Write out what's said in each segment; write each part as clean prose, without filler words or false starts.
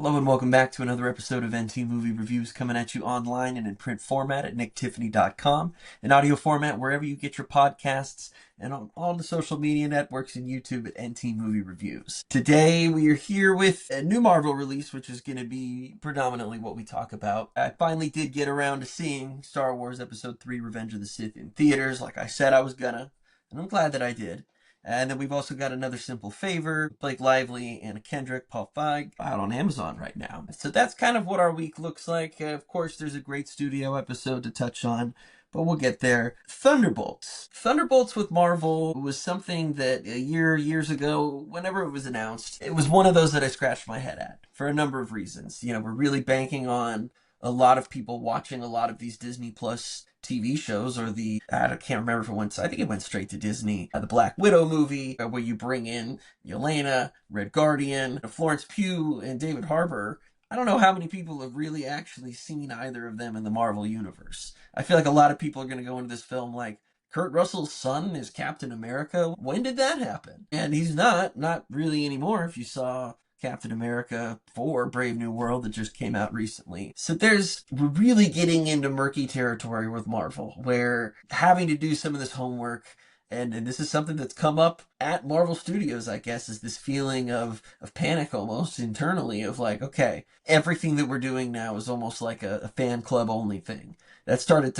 Hello and welcome back to another episode of NT Movie Reviews, coming at you online and in print format at nicktiffany.com, in audio format wherever you get your podcasts, and on all the social media networks and YouTube at NT Movie Reviews. Today we are here with a new Marvel release, which is going to be predominantly what we talk about. I finally did get around to seeing Star Wars Episode 3 Revenge of the Sith in theaters, like I said I was gonna, and I'm glad that I did. And then we've also got Another Simple Favor, Blake Lively, and a Kendrick, Paul Feig, out on Amazon right now. So that's kind of what our week looks like. Of course, there's a great studio episode to touch on, but we'll get there. Thunderbolts. Thunderbolts with Marvel was something that years ago, whenever it was announced, it was one of those that I scratched my head at for a number of reasons. You know, we're really banking on a lot of people watching a lot of these Disney Plus TV shows, or I can't remember if it went, I think it went straight to Disney. The Black Widow movie, where you bring in Yelena, Red Guardian, Florence Pugh, and David Harbour. I don't know how many people have really actually seen either of them in the Marvel Universe. I feel like a lot of people are going to go into this film like, Kurt Russell's son is Captain America? When did that happen? And he's not really anymore if you saw Captain America 4 Brave New World that just came out recently. So we're really getting into murky territory with Marvel, where having to do some of this homework, and this is something that's come up at Marvel Studios, I guess, is this feeling of panic almost internally of like, okay, everything that we're doing now is almost like a fan club only thing. That's starting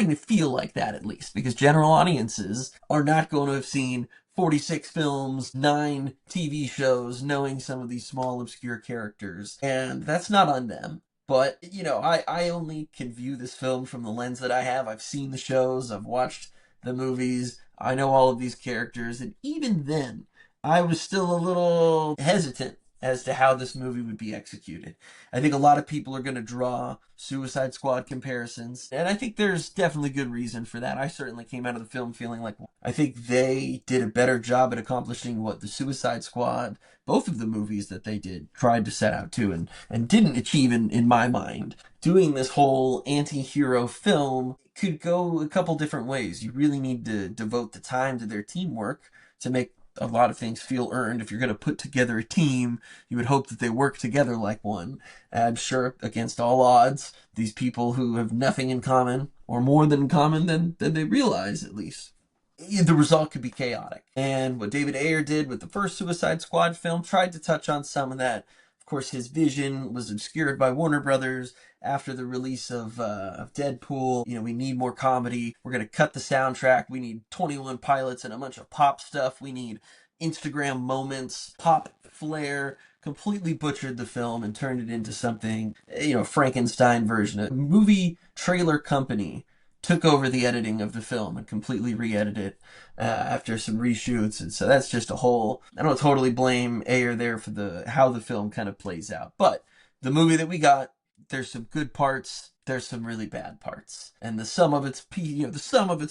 to feel like that, at least, because general audiences are not going to have seen 46 films, 9 TV shows, knowing some of these small, obscure characters. And that's not on them. But, you know, I only can view this film from the lens that I have. I've seen the shows, I've watched the movies, I know all of these characters, and even then, I was still a little hesitant as to how this movie would be executed. I think a lot of people are going to draw Suicide Squad comparisons, and I think there's definitely good reason for that. I certainly came out of the film feeling like I think they did a better job at accomplishing what the Suicide Squad, both of the movies that they did, tried to set out to and didn't achieve in my mind. Doing this whole anti-hero film could go a couple different ways. You really need to devote the time to their teamwork to make a lot of things feel earned. If you're going to put together a team, you would hope that they work together like one. I'm sure, against all odds, these people who have nothing in common, or more than in common than they realize, at least, the result could be chaotic. And what David Ayer did with the first Suicide Squad film tried to touch on some of that. Of course, his vision was obscured by Warner Brothers after the release of Deadpool. You know, we need more comedy. We're going to cut the soundtrack. We need 21 Pilots and a bunch of pop stuff. We need Instagram moments, pop flair. Completely butchered the film and turned it into something, you know, Frankenstein version. A movie trailer company took over the editing of the film and completely re-edited it after some reshoots. And so that's just a whole, I don't totally blame Ayer there for how the film kind of plays out. But the movie that we got, there's some good parts, there's some really bad parts. And the sum of its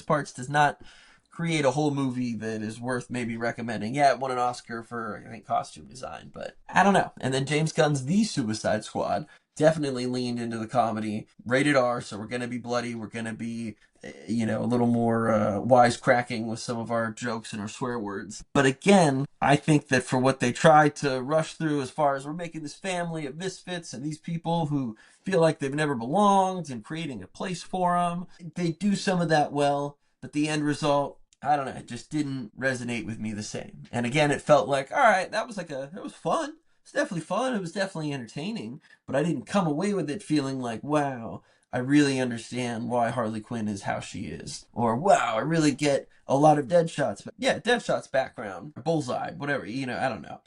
parts does not create a whole movie that is worth maybe recommending. Yeah, it won an Oscar for, I think, costume design, but I don't know. And then James Gunn's The Suicide Squad definitely leaned into the comedy. Rated R, so we're going to be bloody. We're going to be, you know, a little more wisecracking with some of our jokes and our swear words. But again, I think that for what they tried to rush through as far as we're making this family of misfits and these people who feel like they've never belonged and creating a place for them, they do some of that well, but the end result, I don't know, it just didn't resonate with me the same. And again, it felt like, all right, it was fun. It's definitely fun. It was definitely entertaining, but I didn't come away with it feeling like, wow, I really understand why Harley Quinn is how she is. Or, wow, I really get a lot of Deadshot's, yeah, Deadshot's background, or Bullseye, whatever, you know, I don't know.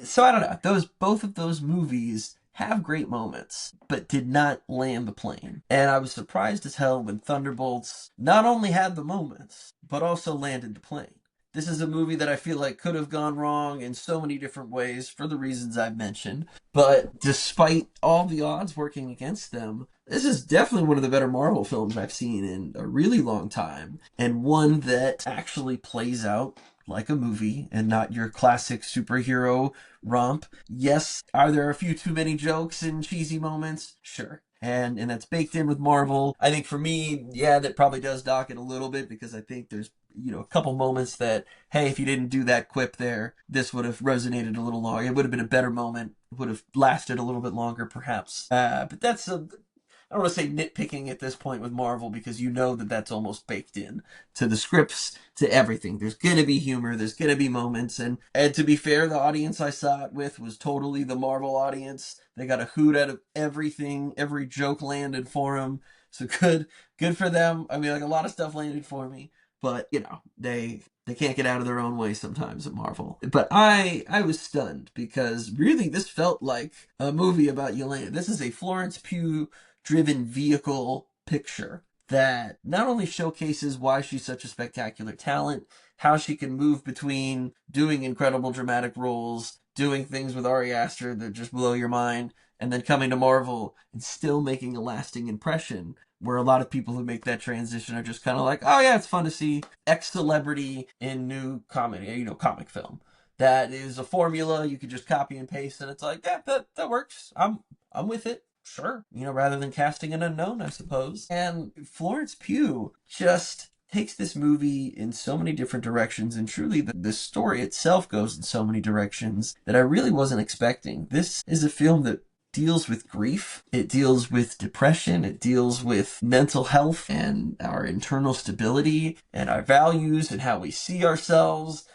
So I don't know. Both of those movies have great moments, but did not land the plane. And I was surprised as hell when Thunderbolts not only had the moments, but also landed the plane. This is a movie that I feel like could have gone wrong in so many different ways for the reasons I've mentioned. But despite all the odds working against them, this is definitely one of the better Marvel films I've seen in a really long time. And one that actually plays out like a movie and not your classic superhero romp. Yes, are there a few too many jokes and cheesy moments? Sure. And that's baked in with Marvel. I think for me, yeah, that probably does dock it a little bit because I think there's a couple moments that, hey, if you didn't do that quip there, this would have resonated a little longer. It would have been a better moment. It would have lasted a little bit longer, perhaps. But that's I don't want to say nitpicking at this point with Marvel, because you know that that's almost baked in to the scripts, to everything. There's gonna be humor, there's gonna be moments, and to be fair, the audience I saw it with was totally the Marvel audience. They got a hoot out of everything. Every joke landed for them. So good for them. I mean, like, a lot of stuff landed for me, but they can't get out of their own way sometimes at Marvel. But I was stunned, because really this felt like a movie about Yelena. This is a Florence Pugh driven vehicle picture that not only showcases why she's such a spectacular talent, how she can move between doing incredible dramatic roles, doing things with Ari Aster that just blow your mind, and then coming to Marvel and still making a lasting impression, where a lot of people who make that transition are just kind of like, oh yeah, it's fun to see X celebrity in new comedy, comic film. That is a formula you could just copy and paste, and it's like, yeah, that works. I'm with it. Sure. Rather than casting an unknown, I suppose. And Florence Pugh just takes this movie in so many different directions, and truly the story itself goes in so many directions that I really wasn't expecting. This is a film that deals with grief, it deals with depression, it deals with mental health and our internal stability and our values and how we see ourselves.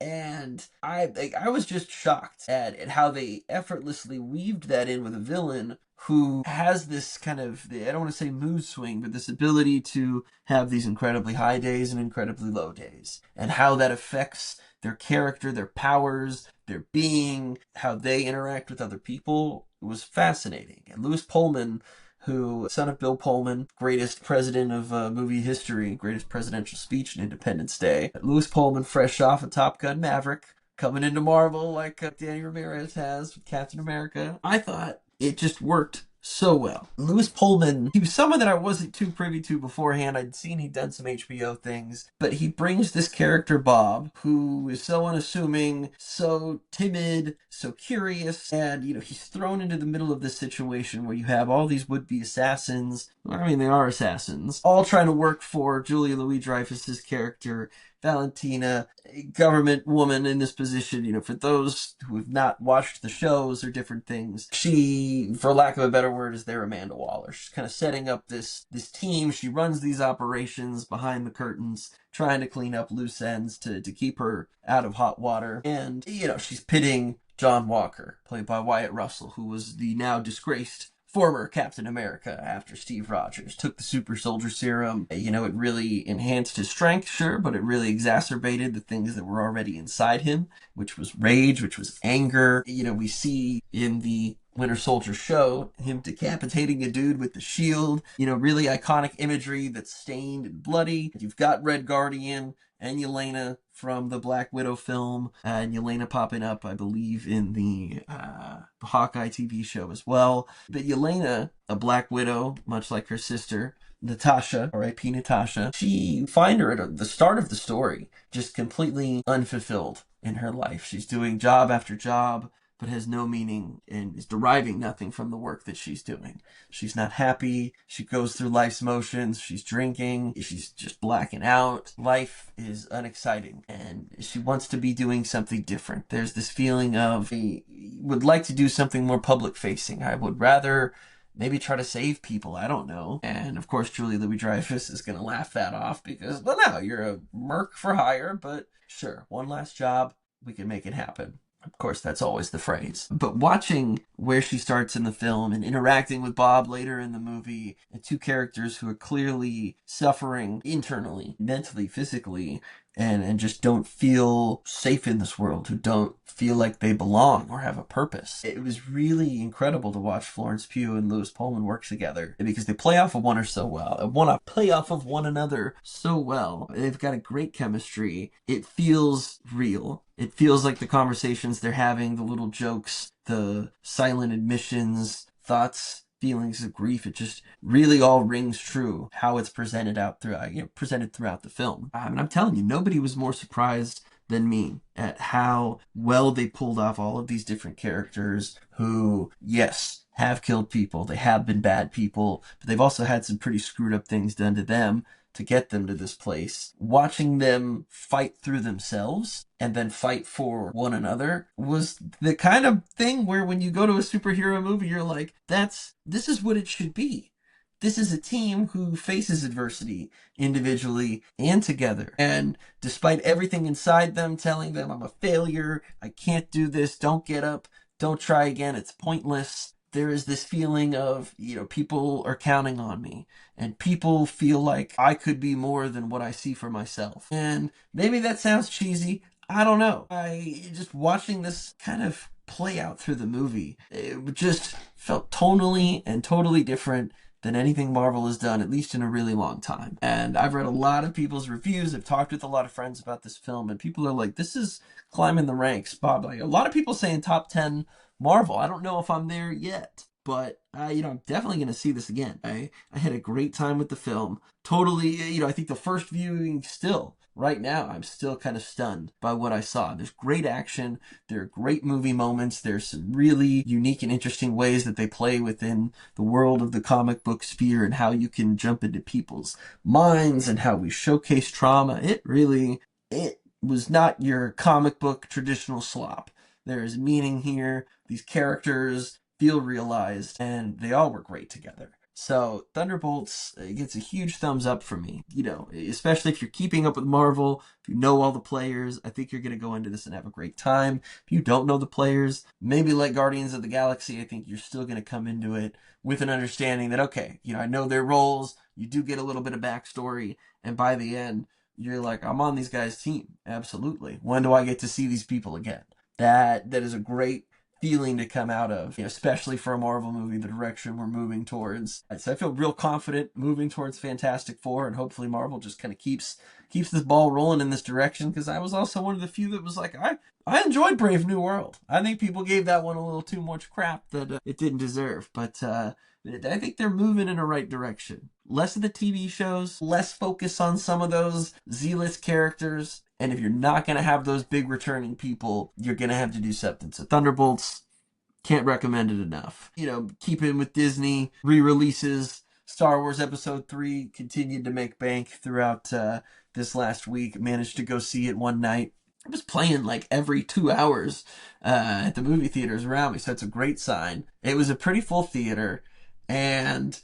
And I was just shocked at how they effortlessly weaved that in with a villain who has this kind of, I don't want to say mood swing, but this ability to have these incredibly high days and incredibly low days, and how that affects their character, their powers, their being, how they interact with other people. It was fascinating. And Louis Pullman, who, son of Bill Pullman, greatest president of movie history, greatest presidential speech in Independence Day. Louis Pullman, fresh off of Top Gun Maverick, coming into Marvel like Danny Ramirez has with Captain America. I thought it just worked so well. Louis Pullman, he was someone that I wasn't too privy to beforehand. I'd seen he'd done some HBO things, but he brings this character, Bob, who is so unassuming, so timid, so curious, and, he's thrown into the middle of this situation where you have all these would-be assassins. I mean, they are assassins, all trying to work for Julia Louis-Dreyfus's character, Valentina, a government woman in this position. For those who have not watched the shows or different things, she, for lack of a better word, is their Amanda Waller. She's kind of setting up this team. She runs these operations behind the curtains, trying to clean up loose ends to keep her out of hot water. And, she's pitting John Walker, played by Wyatt Russell, who was the now disgraced former Captain America after Steve Rogers took the super soldier serum. It really enhanced his strength, sure, but it really exacerbated the things that were already inside him, which was rage, which was anger. We see in the Winter Soldier show him decapitating a dude with the shield. Really iconic imagery that's stained and bloody. You've got Red Guardian and Yelena from the Black Widow film, and Yelena popping up, I believe, in the Hawkeye TV show as well. But Yelena, a Black Widow, much like her sister, Natasha, R.I.P. Natasha, she find her at the start of the story just completely unfulfilled in her life. She's doing job after job, but has no meaning and is deriving nothing from the work that she's doing. She's not happy. She goes through life's motions. She's drinking. She's just blacking out. Life is unexciting, and she wants to be doing something different. There's this feeling of, I would like to do something more public facing. I would rather maybe try to save people. I don't know. And of course, Julia Louis-Dreyfus is going to laugh that off because, well, no, you're a merc for hire, but sure, one last job, we can make it happen. Of course, that's always the phrase. But watching where she starts in the film and interacting with Bob later in the movie, and two characters who are clearly suffering internally, mentally, physically, and just don't feel safe in this world, who don't feel like they belong or have a purpose. It was really incredible to watch Florence Pugh and Louis Pullman work together, because they play off of one another so well. They've got a great chemistry. It feels real. It feels like the conversations they're having, the little jokes, the silent admissions, thoughts, feelings of grief, it just really all rings true how it's presented throughout the film. And I'm telling you, nobody was more surprised than me at how well they pulled off all of these different characters who, yes, have killed people. They have been bad people, but they've also had some pretty screwed up things done to them to get them to this place. Watching them fight through themselves and then fight for one another was the kind of thing where when you go to a superhero movie, you're like, this is what it should be. This is a team who faces adversity individually and together. And despite everything inside them telling them, I'm a failure, I can't do this, don't get up, don't try again, it's pointless, there is this feeling of, people are counting on me. And people feel like I could be more than what I see for myself. And maybe that sounds cheesy. I don't know. Just watching this kind of play out through the movie, it just felt tonally and totally different than anything Marvel has done, at least in a really long time. And I've read a lot of people's reviews. I've talked with a lot of friends about this film, and people are like, this is climbing the ranks, Bob. Like, a lot of people saying top 10 Marvel. I don't know if I'm there yet, but I'm definitely going to see this again. I had a great time with the film. Totally, I think the first viewing still, right now, I'm still kind of stunned by what I saw. There's great action. There are great movie moments. There's some really unique and interesting ways that they play within the world of the comic book sphere and how you can jump into people's minds and how we showcase trauma. It was not your comic book traditional slop. There is meaning here. These characters feel realized, and they all work great together. So Thunderbolts gets a huge thumbs up from me, especially if you're keeping up with Marvel, if you know all the players, I think you're going to go into this and have a great time. If you don't know the players, maybe like Guardians of the Galaxy, I think you're still going to come into it with an understanding that, okay, I know their roles, you do get a little bit of backstory, and by the end, you're like, I'm on these guys' team. Absolutely. When do I get to see these people again? That is a great feeling to come out of, especially for a Marvel movie, the direction we're moving towards. So I feel real confident moving towards Fantastic Four, and hopefully Marvel just kind of keeps this ball rolling in this direction, because I was also one of the few that was like, I enjoyed Brave New World. I think people gave that one a little too much crap that it didn't deserve, but I think they're moving in the right direction. Less of the TV shows, less focus on some of those Z-list characters. And if you're not going to have those big returning people, you're going to have to do something. So Thunderbolts, can't recommend it enough. Keeping with Disney, re-releases, Star Wars Episode 3 continued to make bank throughout this last week. Managed to go see it one night. It was playing like every 2 hours at the movie theaters around me, so it's a great sign. It was a pretty full theater, and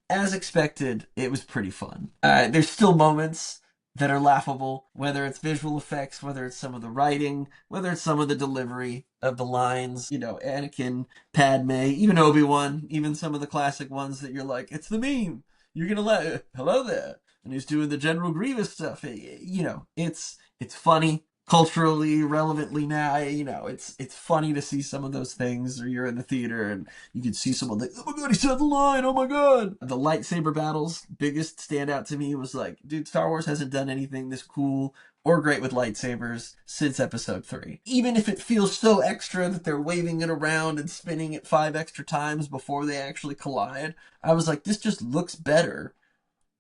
as expected, it was pretty fun. There's still moments that are laughable, whether it's visual effects, whether it's some of the writing, whether it's some of the delivery of the lines, Anakin, Padme, even Obi-Wan, even some of the classic ones that you're like, it's the meme. You're gonna hello there. And he's doing the General Grievous stuff. It's funny. Culturally relevantly now, it's funny to see some of those things, or you're in the theater and you can see someone like, oh my god, he said the line, oh my god. The lightsaber battles, biggest standout to me was like, dude, Star Wars hasn't done anything this cool or great with lightsabers since Episode 3. Even if it feels so extra that they're waving it around and spinning it 5 extra times before they actually collide, I was like, this just looks better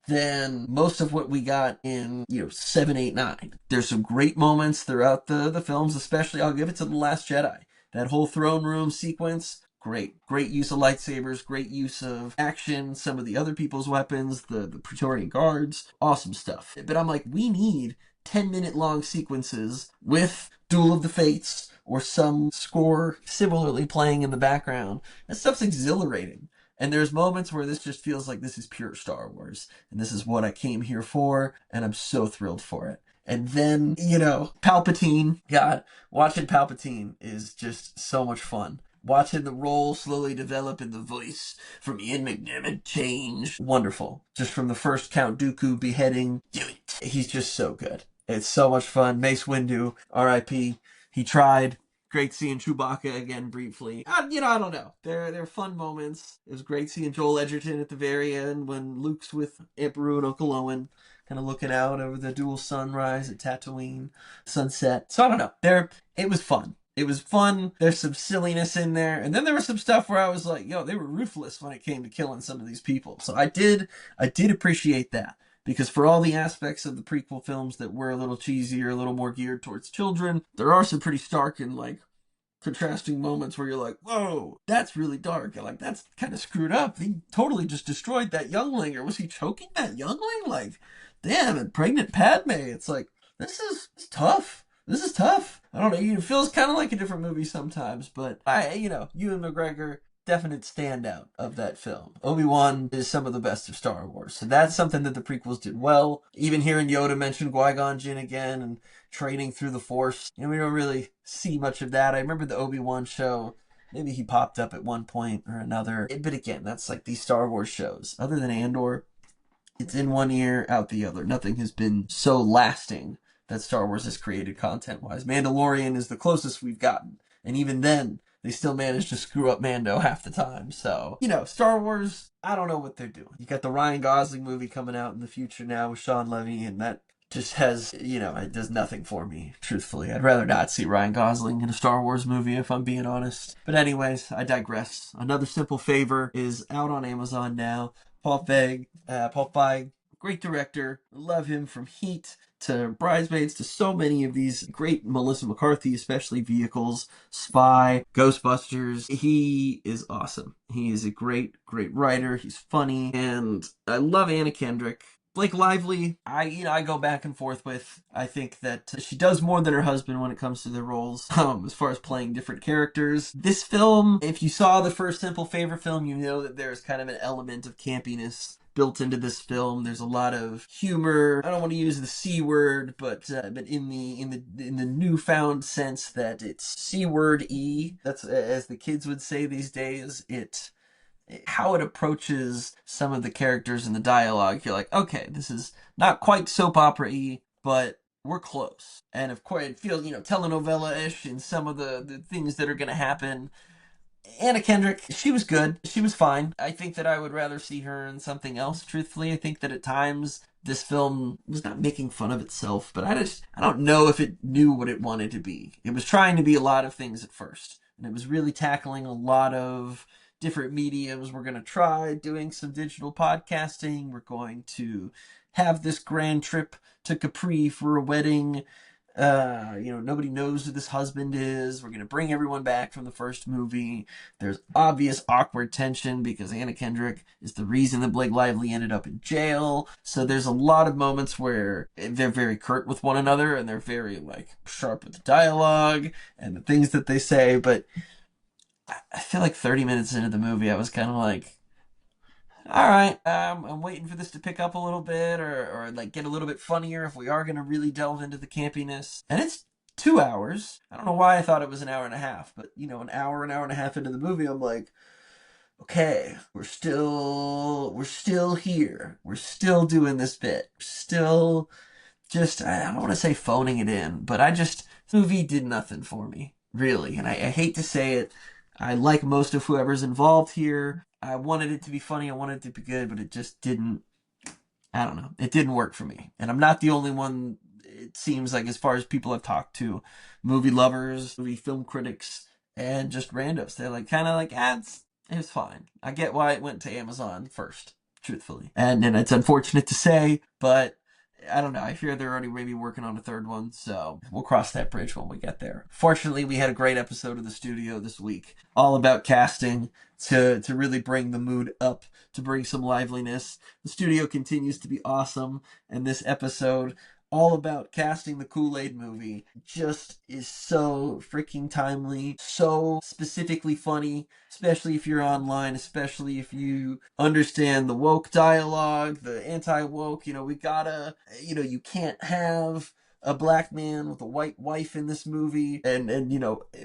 than most of what we got in, 7, 8, 9. There's some great moments throughout the films, especially I'll give it to The Last Jedi. That whole throne room sequence, great. Great use of lightsabers, great use of action, some of the other people's weapons, the Praetorian Guards, awesome stuff. But I'm like, we need 10-minute long sequences with Duel of the Fates or some score similarly playing in the background. That stuff's exhilarating. And there's moments where this just feels like this is pure Star Wars. And this is what I came here for. And I'm so thrilled for it. And then, Palpatine. God, watching Palpatine is just so much fun. Watching the role slowly develop and the voice from Ian McDiarmid change. Wonderful. Just from the first Count Dooku beheading. Do it. He's just so good. It's so much fun. Mace Windu, R.I.P. He tried. Great seeing Chewbacca again briefly. I don't know. They're fun moments. It was great seeing Joel Edgerton at the very end when Luke's with Aunt Beru and Uncle Owen, kind of looking out over the dual sunrise at Tatooine, sunset. So I don't know. It was fun. It was fun. There's some silliness in there. And then there was some stuff where I was like, they were ruthless when it came to killing some of these people. So I did appreciate that. Because for all the aspects of the prequel films that were a little cheesier, a little more geared towards children, there are some pretty stark and, contrasting moments where you're like, whoa, that's really dark. And, that's kind of screwed up. He totally just destroyed that youngling. Or was he choking that youngling? damn, and pregnant Padme. It's like, it's tough. This is tough. I don't know. It feels kind of like a different movie sometimes, but Ewan McGregor, definite standout of that film. Obi-Wan is some of the best of Star Wars. So that's something that the prequels did well. Even hearing Yoda mention Qui-Gon Jinn again and training through the Force, we don't really see much of that. I remember the Obi-Wan show. Maybe he popped up at one point or another. But again, that's like these Star Wars shows. Other than Andor, it's in one ear, out the other. Nothing has been so lasting that Star Wars has created content-wise. Mandalorian is the closest we've gotten. And even then, they still manage to screw up Mando half the time. So, Star Wars, I don't know what they're doing. You got the Ryan Gosling movie coming out in the future now with Sean Levy, and that just has, it does nothing for me, truthfully. I'd rather not see Ryan Gosling in a Star Wars movie, if I'm being honest. But anyways, I digress. Another Simple Favor is out on Amazon now. Paul Feig, great director. Love him, from Heat to Bridesmaids to so many of these great Melissa McCarthy, especially vehicles, Spy, Ghostbusters. He is awesome. He is a great, great writer. He's funny, and I love Anna Kendrick. Blake Lively, I go back and forth with. I think that she does more than her husband when it comes to their roles, as far as playing different characters. This film, if you saw the first Simple Favor film, you know that there's kind of an element of campiness built into this film. There's a lot of humor. I don't want to use the C word, but in the newfound sense that it's C word E. That's, as the kids would say these days. How it approaches some of the characters in the dialogue, you're like, okay, this is not quite soap opera-y, but we're close. And of course, it feels, telenovela-ish in some of the things that are going to happen. Anna Kendrick, she was good. She was fine. I think that I would rather see her in something else, truthfully. I think that at times this film was not making fun of itself, but I don't know if it knew what it wanted to be. It was trying to be a lot of things at first, and it was really tackling a lot of different mediums. We're going to try doing some digital podcasting. We're going to have this grand trip to Capri for a wedding. Nobody knows who this husband is. We're going to bring everyone back from the first movie. There's obvious awkward tension because Anna Kendrick is the reason that Blake Lively ended up in jail. So there's a lot of moments where they're very curt with one another and they're very sharp with the dialogue and the things that they say. But I feel like 30 minutes into the movie, I was kind of like, all right, I'm waiting for this to pick up a little bit or get a little bit funnier if we are going to really delve into the campiness. And it's 2 hours. I don't know why I thought it was an hour and a half, but an hour and a half into the movie, I'm like, okay, we're still here. We're still doing this bit. Still just, I don't want to say phoning it in, but the movie did nothing for me, really. And I hate to say it. I like most of whoever's involved here. I wanted it to be funny. I wanted it to be good, but it just didn't. I don't know. It didn't work for me. And I'm not the only one, it seems like, as far as people I've talked to, movie lovers, movie film critics, and just randos. They're it's fine. I get why it went to Amazon first, truthfully. And it's unfortunate to say, but I don't know. I fear they're already maybe working on a third one, so we'll cross that bridge when we get there. Fortunately, we had a great episode of The Studio this week, all about casting to really bring the mood up, to bring some liveliness. The Studio continues to be awesome, and this episode, all about casting the Kool-Aid movie, just is so freaking timely, so specifically funny, especially if you're online, especially if you understand the woke dialogue, the anti-woke. You can't have a black man with a white wife in this movie, and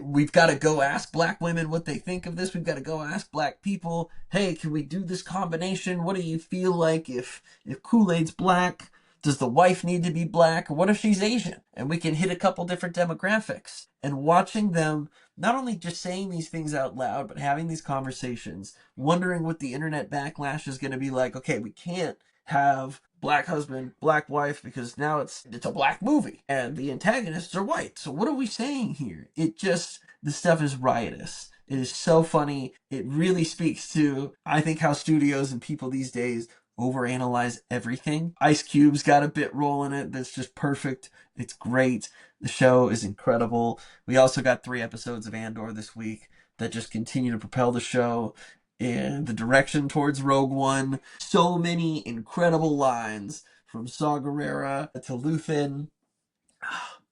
we've got to go ask black women what they think of this. We've got to go ask black people, hey, can we do this combination? What do you feel like if Kool-Aid's black? Does the wife need to be black? Or what if she's Asian? And we can hit a couple different demographics. And watching them, not only just saying these things out loud, but having these conversations, wondering what the internet backlash is going to be like. Okay, we can't have black husband, black wife, because now it's a black movie. And the antagonists are white. So what are we saying here? The stuff is riotous. It is so funny. It really speaks to, I think, how studios and people these days overanalyze everything. Ice Cube's got a bit role in it that's just perfect. It's great. The show is incredible. We also got 3 episodes of Andor this week that just continue to propel the show in the direction towards Rogue One. So many incredible lines from Saw Gerrera to Luthen.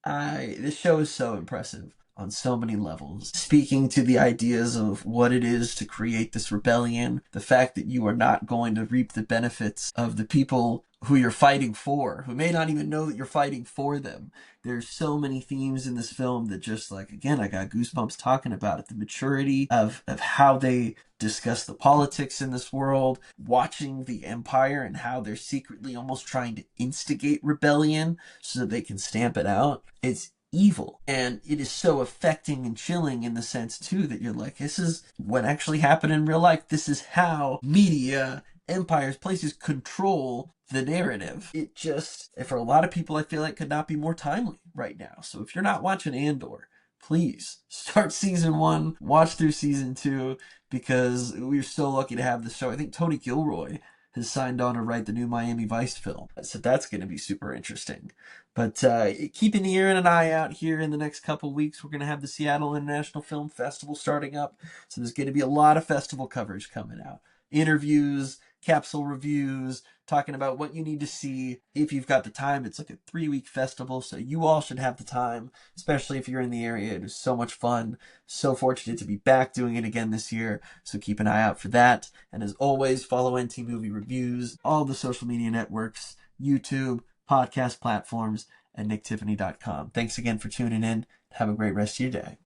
This show is so impressive on so many levels. Speaking to the ideas of what it is to create this rebellion, the fact that you are not going to reap the benefits of the people who you're fighting for, who may not even know that you're fighting for them. There's so many themes in this film that just like, again, I got goosebumps talking about it. The maturity of how they discuss the politics in this world, watching the Empire and how they're secretly almost trying to instigate rebellion so that they can stamp it out. It's evil. And it is so affecting and chilling in the sense, too, that you're like, this is what actually happened in real life. This is how media, empires, places control the narrative. It just, for a lot of people, I feel like could not be more timely right now. So if you're not watching Andor, please start season 1, watch through season 2, because we're so lucky to have this show. I think Tony Gilroy has signed on to write the new Miami Vice film. So that's going to be super interesting. But keep an ear and an eye out here in the next couple weeks. We're going to have the Seattle International Film Festival starting up. So there's going to be a lot of festival coverage coming out. Interviews, capsule reviews, talking about what you need to see if you've got the time. It's like a 3-week festival, so you all should have the time, especially if you're in the area. It was so much fun. So fortunate to be back doing it again this year, so keep an eye out for that. And as always, follow NT Movie Reviews, all the social media networks, YouTube, podcast platforms, and nicktiffany.com. Thanks again for tuning in. Have a great rest of your day.